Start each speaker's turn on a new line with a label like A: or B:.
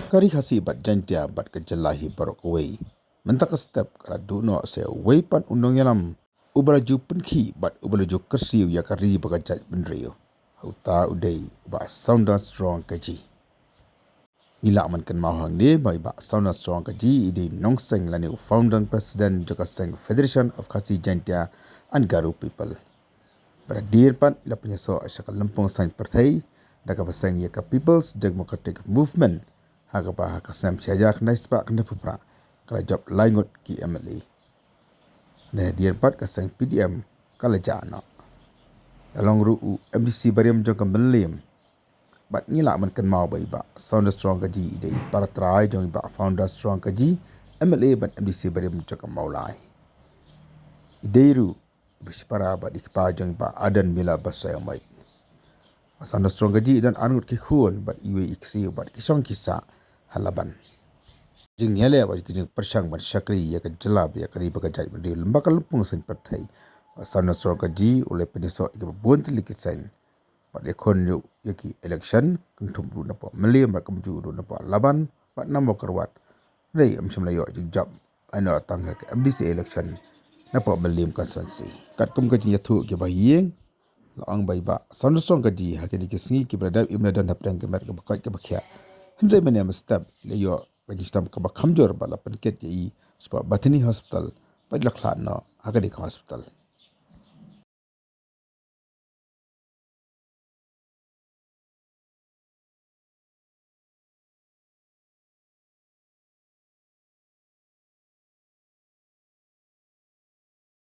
A: Kari khasi bat jantia bat ke Jylla hi barok Uwei. Mentak step kala duno se Uwei pan Nongīalam ubalaju Pynkhih bat ubalaju Kyrsiew ya kari baga Jaidbynriew. Hauta udai ba sounda strong kaji. Nila man kan mau hang ni ba sounda strong kaji idi nongseng lani founding president joka seng Federation of Khasi Jantia and Garu people. Pada dir pan ila penyeso asyakal lempong sain perthai daga pasang ya ka People's Democratic Movement haga ba haka sam siajak nais pa kena pupra kala job laingot ki MLA. Nah dir pat ka sang PDM kala jana. Dalam ru MDC bariam joka melim. Bat ngila man kan mau ba iba sound strong kaji ide para try jong iba founder strong kaji MLA ban MDC bariam joka maulai. Ideiru bispara ba dikpa jong iba adan mila basay mai. Sound strong kaji dan anut ki khun bat Uwei Kyrsiew bat kisong kisa halaban. Jing yale ba jing persang ban syakri ya ka Jylla ya kari baga Jaidbynriew lembaga lempung sen perthai. Sound strong kaji oleh penyeso iga bonti likiseng. Pat ekon yu yaki election kentum du napa melim ba kemju du napa laban pat namo kerwat rei amsam layo jing job ano tangga ke MDC election napa melim konstituensi kat kum kaji yathu ke bayeng laang bai ba sanusong kaji hakini kisngi ki berada imna dan hapdang ke mat ke bakat ke bakhya hendai mene mestap layo bagi stam ke bakhamjor bala penket yi sebab batani hospital padlak lana hakani hospital